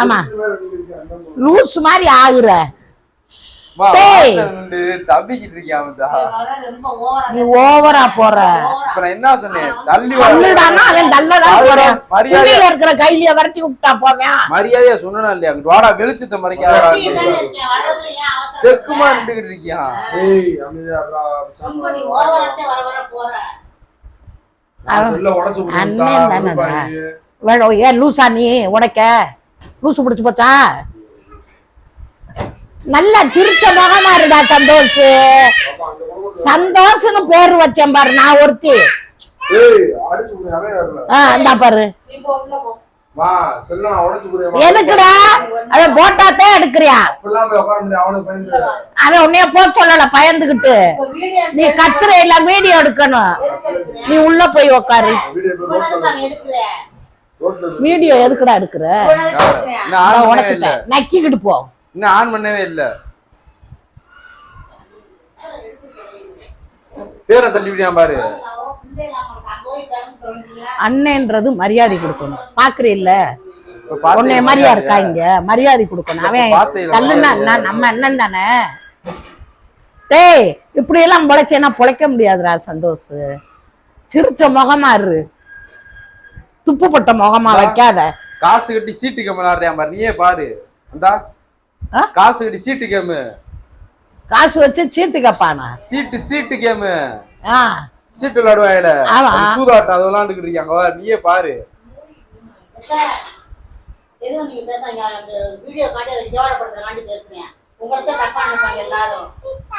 ஆமா லூஸ் மாதிரி ஆகுற நீ ஓவரா போற. என்ன சொன்னேன் இருக்கிற கையில விரட்டி விட்டா போவேன். மரியாதையா சொன்னா இல்லையா வாடா வெளிச்சத்தை மறைக்காத செக்குமா நின்றுகிட்டு இருக்கியா. அண்ணன் தானடா ஏன் லூசா நீ உடைக்க லூசு பிடிச்சு போச்சா. நல்லா சிரிச்ச முகமா இருடா சந்தோஷ். சந்தோஷ்னு பேரு வச்சேன் பாரு நான் ஒருத்தி. இந்தா பாரு எதுக்குடா அத போட்டாத்தே எடுக்கிறியா. அவன் உன்னைய போ சொல்லல பயந்துகிட்டு. நீ கத்துற இல்ல வீடியோ எடுக்கணும். நீ உள்ள போய் உக்காரு. வீடியோ எதுக்குடா எடுக்கிற நக்கிக்கிட்டு போ. இன்னும் ஆன் பண்ணவே இல்ல. பேரை தள்ளி விடியா பாரு. அண்ணன்றது மரியாதை கொடுக்கணும். பாக்குறீ இல்ல உன்னைய மாதிரியா இருக்கா இங்க மரியாதை கொடுக்கணும். அவன் தள்ளுனா நம்ம அண்ணன் தானே. டேய் இப்படி எல்லாம் பொழைச்சேன்னா பொழைக்க முடியாதுடா சந்தோஷ். சிரிச்ச முகமா இரு. துப்புப்பட்ட முகமா வைக்காத. காசு கட்டி சீட்டு கம்மலாடுறியா பாரு. நீயே பாரு. அந்தா காசு கட்டி சீட்டு கேமு. காசு வச்சு சீட்டு கேப்பானா. சீட்டு கேமு. சீட்டு விளையாடுவாயில சூதாட்டம் அது விளையாண்டுக்கிட்டு இருக்காங்க. நீயே பாரு. உங்களுக்கு தப்பா நினைப்பாங்க எல்லாரும்.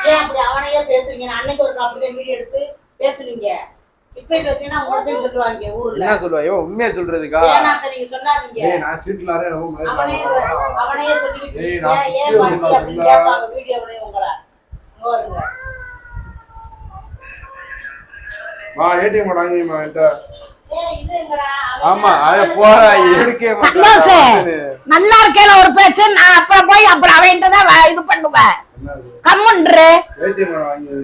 ஏன் அப்படி அவனையே பேசுறீங்க. அன்னைக்கு ஒரு அப்படியே வீடியோ எடுத்து பேசுறீங்க. இப்ப பேசுறீங்கன்னா உங்கள்ட்ட சொல்லுவாங்க ஊர்ல. என்ன சொல்லுவாங்க உண்மையா சொல்றதுக்கா. நீங்க சொல்லாதீங்க. நான் சீட்ல அவனையே சொல்லிக்கிட்டு ஏன் பண்ணி அப்படி கேட்பாங்க வீடியோவிலே உங்களை. வருங்க வா ஏடிஎம் கார்டு வாங்கிமா என்கிட்ட. ஆமா அத போற எடுக்கவே மாட்டேன். நல்லா இருக்கேல ஒரு பேச்சு. நான் அப்புறம் போய் அப்புறம் அவன்ட்ட தான் இது பண்ணுவேன். கம்முன்றே ஏடிஎம் கார்டு வாங்கி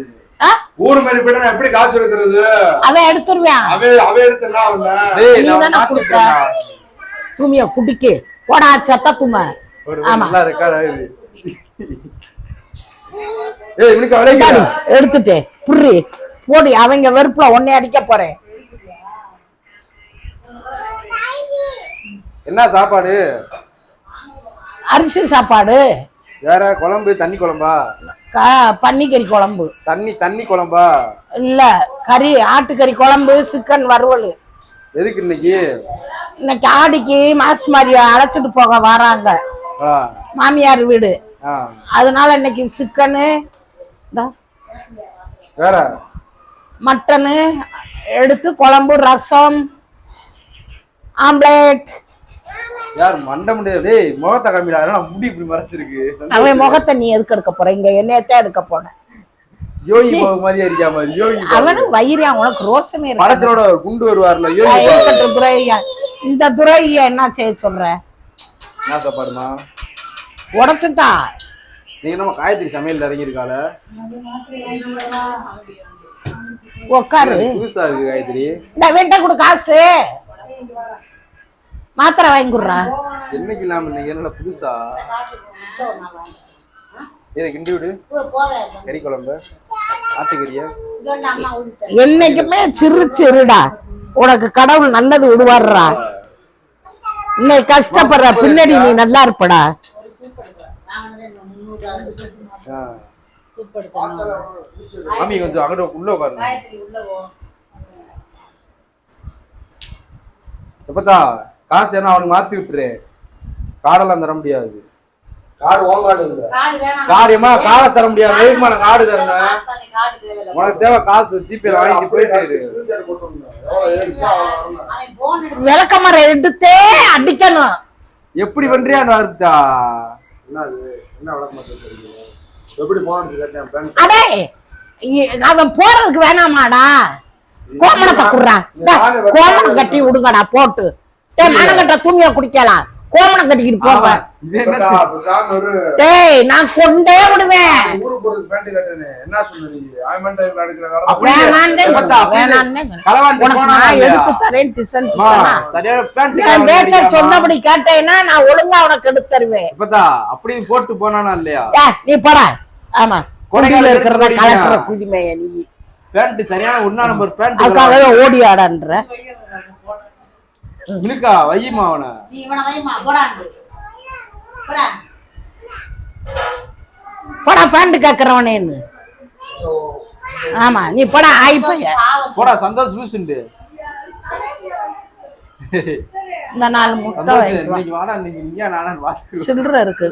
ஊர் மாதிரி போய்ட்டா நான் எப்படி காசு எடுக்கிறது. அவன் எடுத்துருவான். அவன் எடுத்துனா டேய் நான் மாத்திட்டா. தூமிய குடிக்கு போடா சத்த தூம. ஆமா நல்லா இருக்கடா இது. ஏய் இவனுக்கு அழைக்கடா எடுத்துட்டே புரி போடி. அவங்க வெறுப்புல ஒண்ணே அடிக்க போறேன். என்ன சாப்பாடு. அரிசி சாப்பாடு. வேற குழம்பு தண்ணி குழம்பா. பன்னிக்கறி குழம்பு. தண்ணி குழம்பா இல்ல கறி ஆட்டுக்கறி குழம்பு சிக்கன் வறுவல். எதுக்கு இன்னைக்கு ஆடிக்கு மாசு மாதிரி அழைச்சிட்டு போக வராங்க மாமியார் வீடு. அதனால இன்னைக்கு சிக்கனு வேற மட்டனு எடுத்து குழம்பு ரசம் ஆம்லேட். யார் மண்ட முடியாது. முகத்தை காமிடா முடி இப்படி மறைச்சிருக்கு. அவன் முகத்தை நீ எதுக்கு எடுக்க போற. இங்க என்னையத்தான் எடுக்க போன. யோகி பாபு மாதிரியா இருக்கா மாதிரி. யோகி அவனு வயிறியா உனக்கு ரோசமே இருக்கு. படத்தோட குண்டு வருவார்ல யோகி துரையா. இந்த துரையா என்ன செய்ய சொல்ற. என்ன சாப்பாடுமா உடச்சுட்டா. நீங்க நம்ம காயத்ரி சமையல் இறங்கிருக்கால. உட்காரு. புதுசா இருக்கு காயத்ரி. இந்த வீட்டை கொடு காசு. மாத்திரை வாங்கி கொடுறா. என்னைக்கு இல்லாம இன்னைக்கு என்ன புதுசா. இதை கிண்டி விடு. கறி குழம்பு ஆட்டுக்கறியா. என்னைக்குமே சிரிச்சிருடா. உனக்கு கடவுள் நல்லது விடுவாருடா. இன்னைக்கு கஷ்டப்படுற பின்னாடி நீ நல்லா இருப்படா. மாமி கொஞ்சம் அங்கிட்ட உள்ள உட்காருங்க. எப்பதா காசு என்ன அவனுக்கு மாத்தி விட்டுரு. காடெல்லாம் தர முடியாது. காரியமா காடை தர முடியாது. எதுக்குமா நான் காடு தரேன். உனக்கு தேவை காசு ஜிபேல வாங்கிட்டு போயிட்டு விளக்கமரம் எடுத்தே அடிக்கணும். எப்படி பண்றியா அர்த்தா. அடே அவன் போறதுக்கு வேணாமாடா. கோமணத்தை குடுறா. கோமணம் கட்டி விடுங்கடா போட்டு. மனங்கட்ட தூங்கிய குடிக்கலாம். கோமணம் கட்டிக்கிட்டு போவேன். இது என்ன பேசாம ஒரு டேய் நான் கொண்டே விடுவேன். ஊருக்கு போறதுக்கு பேண்ட் கட்டுறேன். என்ன சொல்ற நீ? ஆயமன் டைம்ல நடக்கிற வேலை. வேணான்னே வேணான்னே களவாண்டி உனக்கு போனா நான் எடுத்து தரேன் டிசன் டிசனா. சரியான பேண்ட் என் பேச்ச சொன்னபடி கேட்டேன்னா நான் ஒழுங்கா உனக்கு எடுத்து தருவேன். இப்பதா அப்படி போட்டு போனானா இல்லையா? நீ போடா. ஆமா கொடையில இருக்கிறத எடுத்து கலெக்டர் குதிமைய நீ. பேண்ட் சரியான 1 நம்பர் பேண்ட். அதுக்காகவே ஓடி ஆடான்ற. மினுக்கா வையுமா அவனை. நீ இவனை வைமா போடாண்டு போடா போடா பேண்ட் கேக்குறவனேன்னு. ஆமா நீ போடா ஆயிப்பைய. போடா சந்தோஷ் லூசுண்டு. இந்த 4 முட்டை இன்னைக்கு வாடா இன்னைக்கு நானா வாக்கு சில்லற இருக்கு.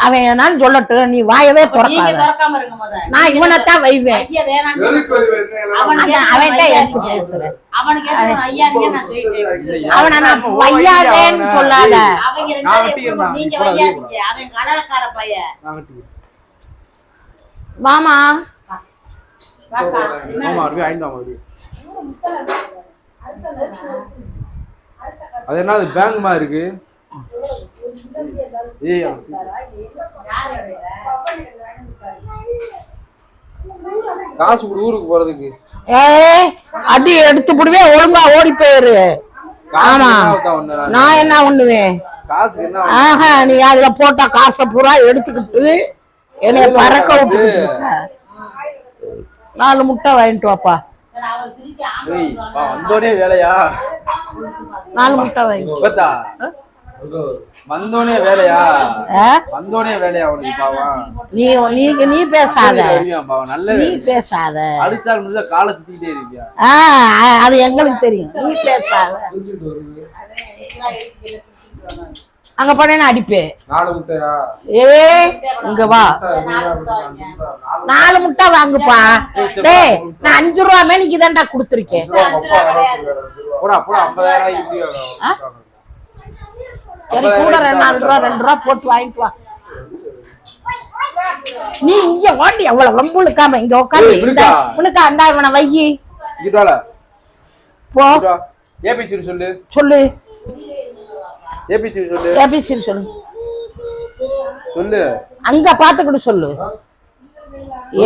அவன் நான் சொல்லட்டும் நீ வாயவே திறக்காத. திறக்காம இருங்க முத. நான் இவனைத்தான் வைவேன். ஐயா வேணான்னு எதுக்கு என்ன அவன்கிட்ட எடுத்து பேசுறேன். அவனுக்கு எதுக்கு ஐயா நான் சொல்லிட்டேன். அவனை நான் வையாதேன்னு சொல்லாத. அவங்க நான் 2 வெட்டிக்கிறேன். நீங்க வையாதீங்க. அவன் கலக்கார பையன். நான் வெட்டி. மாமா வாக்கா ஆமா அப்படியே ஐந்தாம் மாதிரி. அது என்னது பேங்க் மாதிரி இருக்கு. ஏய் காசு கொடு ஊருக்கு போறதுக்கு. அடி எடுத்து புடுவே ஒழுங்கா ஓடி போயிரு. ஆமா நான் என்ன பண்ணுவேன்? காசு என்ன ஆஹா நீ அதுல போட்ட காசை பூரா எடுத்துக்கிட்டு என்னைய பறக்க விட்டு 4 முட்டை வாங்கிட்டு வாப்பா. அவர் சிரிக்க ஏய் வந்தோனே வேலையா? 4 முட்டை வாங்கி பத்தா வந்தோனே வேலையா? வந்தோனே வேலையா உனக்கு பாவம்? நீ நீ நீ பேசாத. பாவம் நல்ல நீ பேசாத. அடிச்சால் முடிஞ்சா காலை சுத்திக்கிட்டே இருக்கியா? அது எங்களுக்கு தெரியும். நீ பேசாத. அங்க போனேன்னு அடிப்பேன். 4 முட்டையா? இங்க வா 4 முட்டை வாங்குப்பா. டேய் நான் 5 ரூபா மேனிக்கு தான்டா கொடுத்துருக்கேன். போடா போடா 50,000 சரி கூட 2 ரூபா போட்டு வாங்கிட்டு வா. நீ இங்க ஓடி எவ்வளவு வம்புழுக்காம இங்க உட்காந்து உனக்கு அந்த இவனை வையி போ. ஏபிசி சொல்லு சொல்லு. ஏபிசி சொல்லு. ஏபிசி சொல்லு. சொல்லு அங்க பாத்துக்கிட்டு சொல்லு.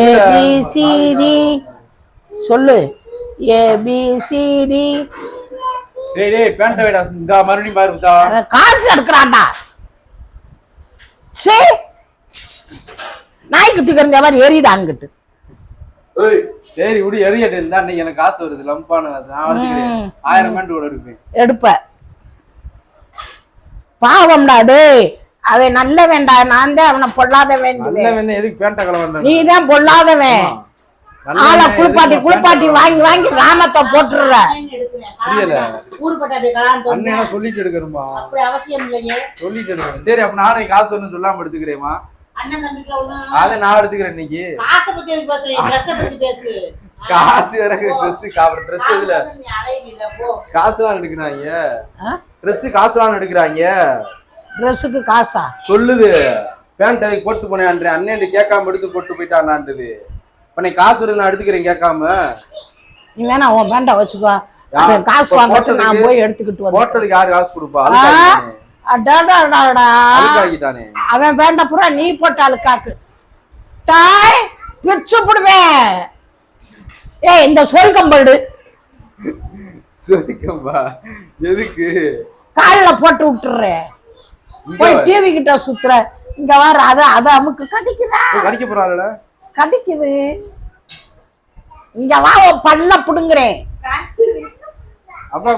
ஏபிசிடி சொல்லு. ஏபிசிடி. டேய் டேய் பேண்ட் வைடா. இந்த மறுபடியும் பாருடா. காசு எடுக்கறான்டா. சே நாய் குத்தி கறந்த மாதிரி ஏறிடாங்கிட்டு. ஏய் சரி உடி எரியட்டு இருந்தா நீ எனக்கு காசு வருது லம்பான காசு. நான் எடுத்துக்கிறேன். 1000 பேண்ட் கூட எடுப்பேன். எடுப்ப பாவம்டா டேய். அவன் நல்ல வேண்டா. நான் தான் அவனை பொல்லாதவன். நல்ல வேணா எதுக்கு பேண்ட கலவறேன்? நீ தான் பொல்லாதவன். ஆளை குளிப்பாட்டி வாங்கி ராமத்தை போட்டுற. புரியல. ஊருப்பட்ட அப்படியே கலான்னு அண்ணன் சொல்லிட்டு எடுக்கணுமா? அப்படி அவசியம் இல்லையே. சொல்லிட்டு எடுக்கணும். சரி அப்ப நானே காசு ஒண்ணு சொல்லாம எடுத்துக்கிறேமா? அண்ணன் தம்பிக்கு ஒண்ணு அதை நான் எடுத்துக்கிறேன் இன்னைக்கு. காசை பத்தி எதுக்கு பேசுறீங்க? ட்ரெஸ்ஸை பத்தி பேசு. காசு எனக்கு ட்ரெஸ் இதுல நீ அலைவில்ல போ. காசுலாம் எடுக்கிறாங்க. ட்ரெஸ் காசுலாம் எடுக்கிறாங்க. ட்ரெஸ்ஸுக்கு காசா சொல்லுது. பேண்ட் அதுக்கு போட்டு போனேன் அண்ணன் கேட்காம எடுத்து போட்டு போயிட்டான்றது. உன்னை காசு வருது நான் எடுத்துக்கிறேன் கேட்காம. நீ வேணா உன் பேண்டா வச்சுக்கோ. காசு வாங்கிட்டு நான் போய் எடுத்துக்கிட்டு போட்டதுக்கு யாரு காசு கொடுப்பா? தானே அவன் பேண்ட பூரா நீ போட்ட அழுக்காக்கு. டாய் பிச்சு போடுவேன். இந்த சொரிக்கம்படு சொரிக்கம்பா எதுக்கு கால்ல போட்டு விட்டுறேன். போய் டிவி கிட்ட சுத்துற. இங்க வர அத அமுக்கு கடிக்குதா? கடிக்க போறாள் கடிக்குது. இங்க வா பண்ண புடுங்குறேன். அப்பா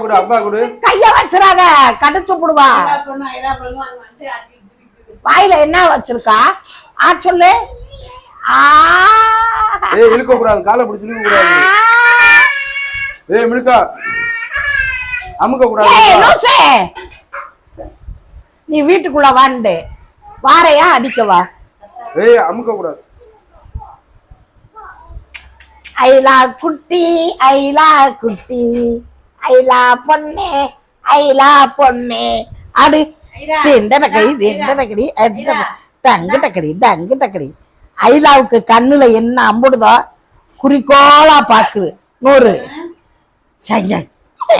குடு கைய வச்சிராத கடிச்சு புடுவா. வாயில என்ன வச்சிருக்கா? சொல்லு. இழுக்க கூடாது. காலை பிடிச்சு இழுக்க கூடாது. மினுக்கா அமுக்க கூடாது. நீ வீட்டுக்குள்ள வாண்டு வாரையா அடிக்கவா? அமுக்க கூடாது. ஐலா குட்டி ஐலா பொண்ணே அடு தங்கடக்கடி. ஐலாவுக்கு கண்ணுல என்ன அம்புடுதோ குறிக்கோளா பாக்குது. 100 சங்கன்